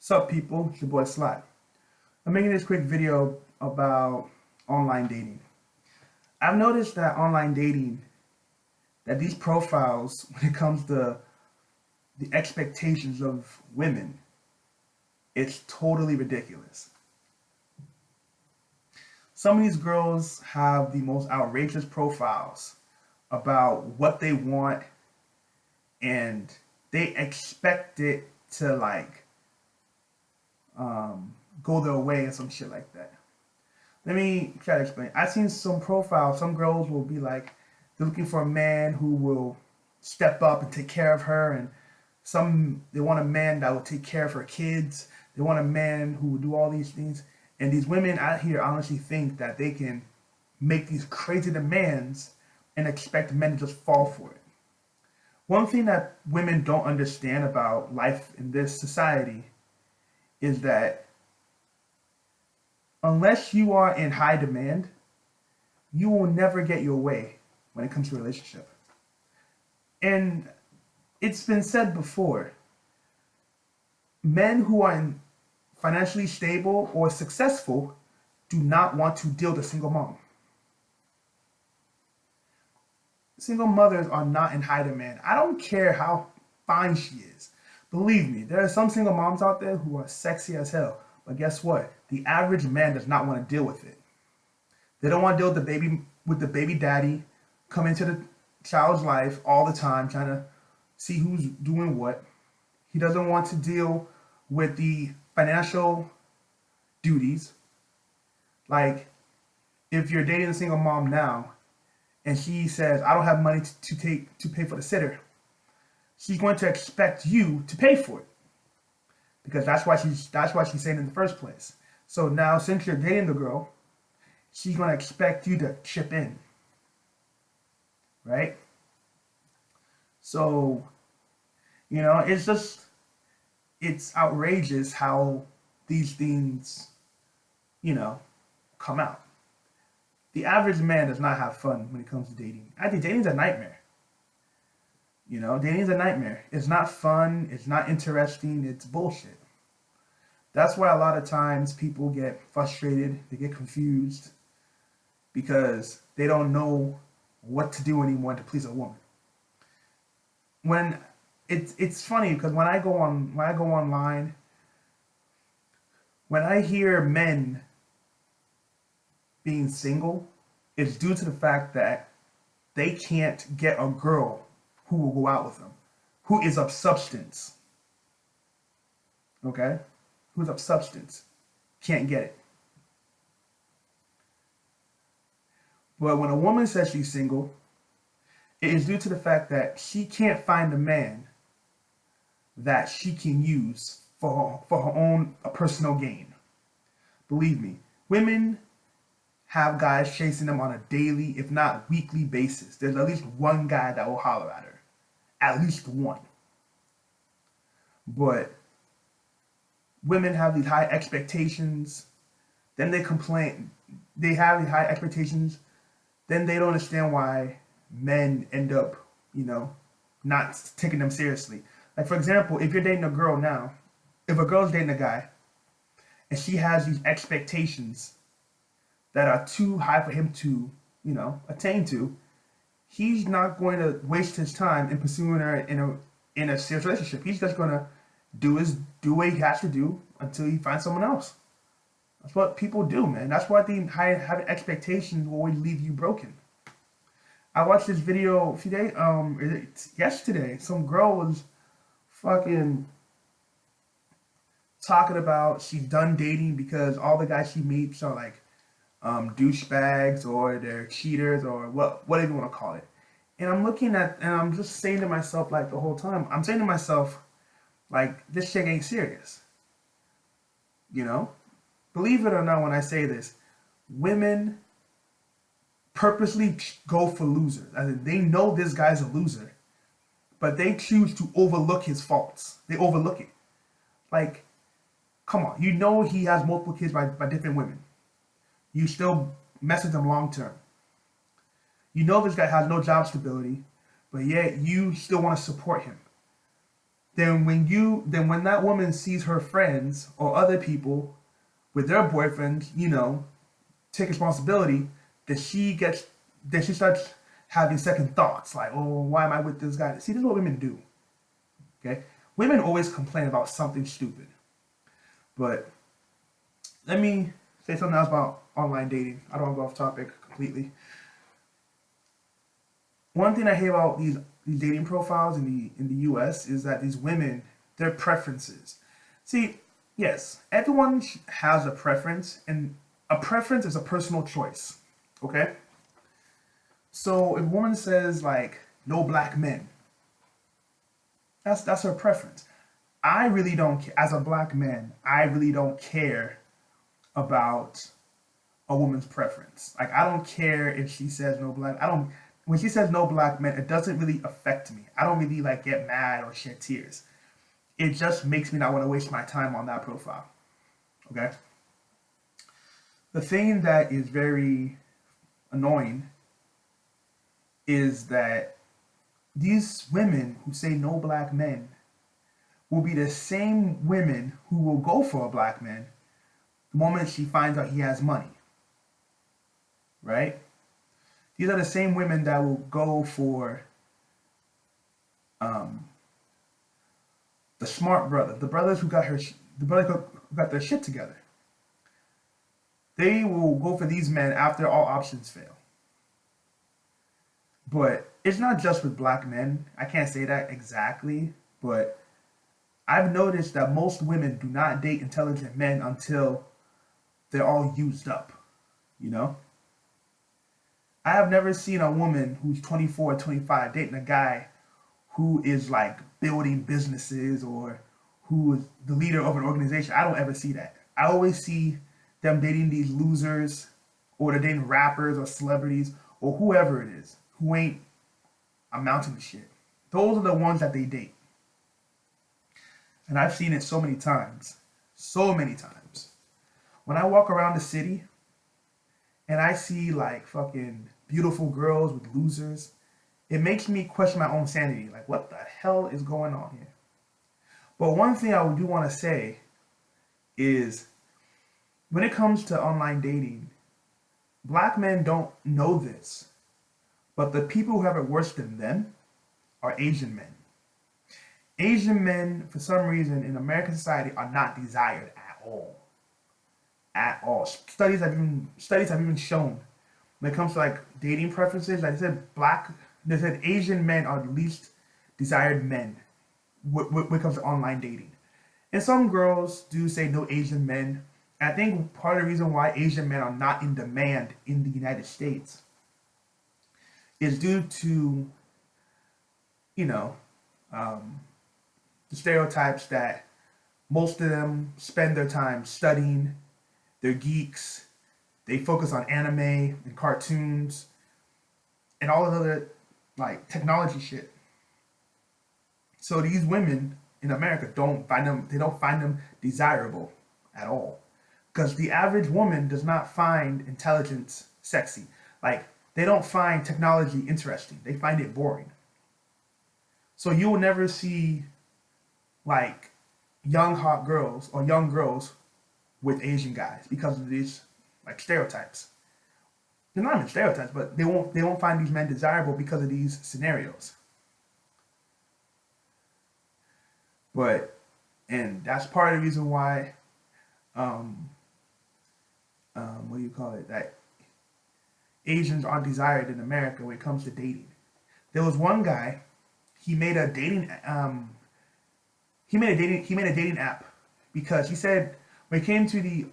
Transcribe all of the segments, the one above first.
Sup people, it's your boy Sly. I'm making this quick video about online dating. I've noticed that online dating, that these profiles, when it comes to the expectations of women, it's totally ridiculous. Some of these girls have the most outrageous profiles about what they want, and they expect it to go their way and some shit like that. Let me try to explain. I've seen some profiles. Some girls will be like, they're looking for a man who will step up and take care of her, and some they want a man that will take care of her kids. They want a man who will do all these things. And these women out here honestly think that they can make these crazy demands and expect men to just fall for it. One thing that women don't understand about life in this society is that unless you are in high demand, you will never get your way when it comes to a relationship. And it's been said before, men who are financially stable or successful do not want to deal with a single mom. Single mothers are not in high demand. I don't care how fine she is. Believe me, there are some single moms out there who are sexy as hell. But guess what? The average man does not want to deal with it. They don't want to deal with the baby daddy come into the child's life all the time trying to see who's doing what. He doesn't want to deal with the financial duties. Like, if you're dating a single mom now and she says, I don't have money to pay for the sitter, she's going to expect you to pay for it, because that's why she's saying in the first place. So now, since you're dating the girl, she's going to expect you to chip in, right? So, it's outrageous how these things, come out. The average man does not have fun when it comes to dating. I think dating's a nightmare. Dating's a nightmare. It's not fun. It's not interesting. It's bullshit. That's why a lot of times people get frustrated. They get confused because they don't know what to do anymore to please a woman. When it's funny because when I go online, when I hear men being single, it's due to the fact that they can't get a girl who will go out with them, who is of substance. Okay? Who's of substance. Can't get it. But when a woman says she's single, it is due to the fact that she can't find a man that she can use for her own personal gain. Believe me, women have guys chasing them on a daily, if not weekly basis. There's at least one guy that will holler at her. At least one. But women have these high expectations. Then they complain. They have these high expectations. Then they don't understand why men end up, not taking them seriously. Like, for example, if you're dating a girl now, if a girl's dating a guy and she has these expectations that are too high for him to, attain to, he's not going to waste his time in pursuing her in a serious relationship. He's just going to do what he has to do until he finds someone else. That's what people do, man. That's why the high expectations will always leave you broken. I watched this video a few days, yesterday. Some girl was fucking talking about she's done dating because all the guys she meets are like douchebags or they're cheaters or whatever you want to call it. And I'm looking at, and I'm just saying to myself, like, the whole time, I'm saying to myself, like, this shit ain't serious. Believe it or not, when I say this, women purposely go for losers. I mean, they know this guy's a loser, but they choose to overlook his faults. They overlook it. Like, come on, he has multiple kids by different women. You still mess with them long term. This guy has no job stability, but yet you still want to support him. then when that woman sees her friends or other people with their boyfriends, take responsibility, then she starts having second thoughts like, oh, why am I with this guy? See, this is what women do. Okay, women always complain about something stupid. But let me say something else about online dating. I don't want to go off topic completely. One thing I hate about these dating profiles in the U.S. is that these women, their preferences. See, yes, everyone has a preference, and a preference is a personal choice. Okay, so if a woman says like no black men, that's her preference. I really don't. As a black man, I really don't care about a woman's preference. Like I don't care if she says no black. I don't. When she says no black men, it doesn't really affect me. I don't really like get mad or shed tears. It just makes me not want to waste my time on that profile. Okay. The thing that is very annoying is that these women who say no black men will be the same women who will go for a black man the moment she finds out he has money. Right? These are the same women that will go for the smart brother, the brothers who got the brothers who got their shit together. They will go for these men after all options fail. But it's not just with black men. I can't say that exactly, but I've noticed that most women do not date intelligent men until they're all used up, you know? I have never seen a woman who's 24 or 25 dating a guy who is like building businesses or who is the leader of an organization. I don't ever see that. I always see them dating these losers, or they're dating rappers or celebrities or whoever it is who ain't amounting to shit. Those are the ones that they date. And I've seen it so many times. So many times. When I walk around the city and I see like fucking beautiful girls with losers, it makes me question my own sanity. Like, what the hell is going on here? But one thing I do want to say is when it comes to online dating, black men don't know this, but the people who have it worse than them are Asian men. Asian men, for some reason, in American society, are not desired at all. At all. Studies have even shown when it comes to like dating preferences, like they said Asian men are the least desired men when it comes to online dating. And some girls do say no Asian men. I think part of the reason why Asian men are not in demand in the United States is due to, you know, the stereotypes that most of them spend their time studying, they're geeks, they focus on anime and cartoons and all the other like technology shit. So these women in America don't find them desirable at all. Because the average woman does not find intelligence sexy. Like, they don't find technology interesting. They find it boring. So you will never see, like, young hot girls or young girls with Asian guys because of these, like, stereotypes. They're not even stereotypes, but they won't find these men desirable because of these scenarios. And that's part of the reason why, what do you call it? That Asians aren't desired in America when it comes to dating. There was one guy, he made a dating app because he said when it came to the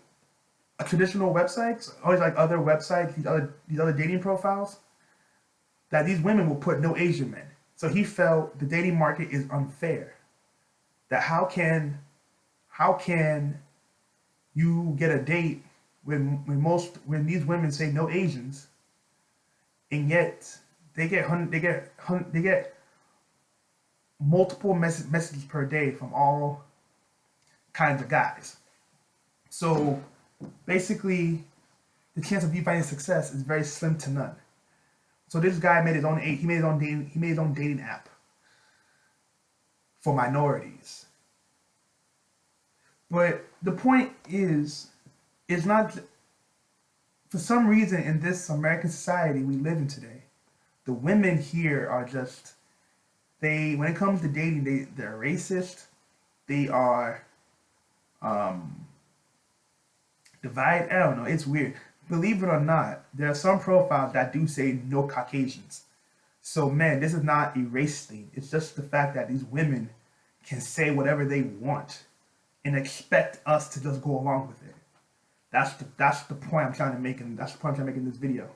traditional websites, always like other websites, these other dating profiles, that these women will put no Asian men. So he felt the dating market is unfair. That how can you get a date when these women say no Asians, and yet they get multiple messages per day from all kinds of guys. So basically, the chance of you finding success is very slim to none. So this guy made his own dating app for minorities. But the point is not, for some reason in this American society we live in today, the women here are just, when it comes to dating, they're racist. They are divide. I don't know. It's weird. Believe it or not, there are some profiles that do say no Caucasians. So men, this is not a race thing. It's just the fact that these women can say whatever they want and expect us to just go along with it. That's the point I'm trying to make, and that's the point I'm trying to make in this video.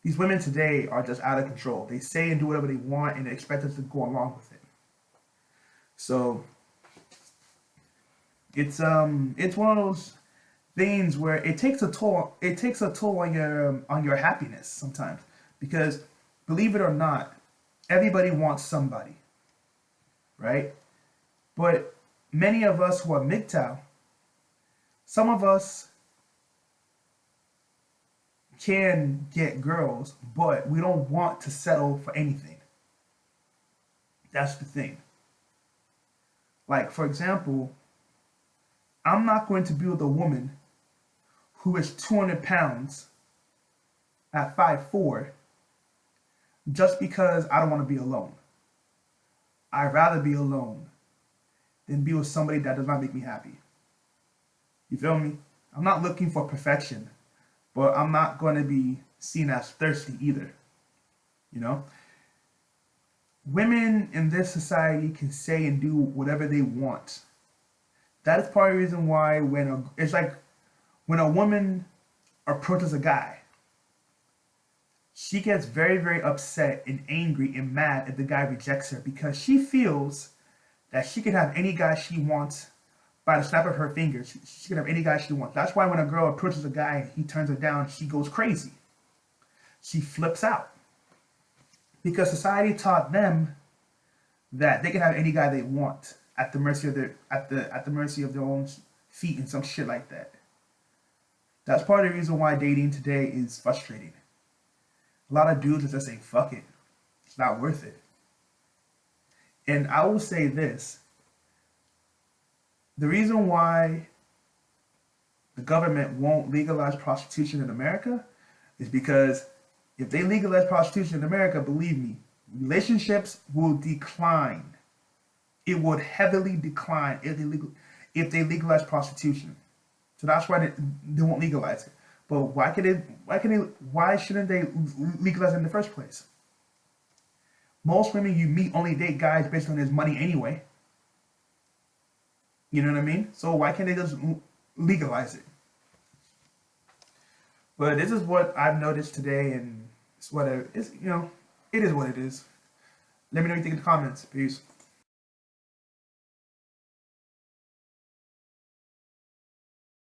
These women today are just out of control. They say and do whatever they want, and they expect us to go along with it. So it's one of those things where it takes a toll. It takes a toll on your happiness sometimes, because believe it or not, everybody wants somebody, right? But many of us who are MGTOW, some of us can get girls, but we don't want to settle for anything. That's the thing. Like, for example, I'm not going to be with a woman who is 200 pounds at 5'4" just because I don't want to be alone. I'd rather be alone than be with somebody that does not make me happy. You feel me? I'm not looking for perfection, but I'm not going to be seen as thirsty either. You know? Women in this society can say and do whatever they want. That is part of the reason why it's like when a woman approaches a guy, she gets very, very upset and angry and mad if the guy rejects her, because she feels that she can have any guy she wants by the snap of her fingers. She can have any guy she wants. That's why when a girl approaches a guy and he turns her down, she goes crazy. She flips out. Because society taught them that they can have any guy they want at the mercy of their own feet and some shit like that. That's part of the reason why dating today is frustrating. A lot of dudes are just saying, fuck it. It's not worth it. And I will say this. The reason why the government won't legalize prostitution in America is because if they legalize prostitution in America, believe me, relationships will decline. It would heavily decline if they legalize prostitution. So that's why they won't legalize it. But why shouldn't they legalize it in the first place? Most women you meet only date guys based on his money anyway. You know what I mean? So why can't they just legalize it? But this is what I've noticed today, and it's what it is. You know, it is what it is. Let me know what you think in the comments. Peace.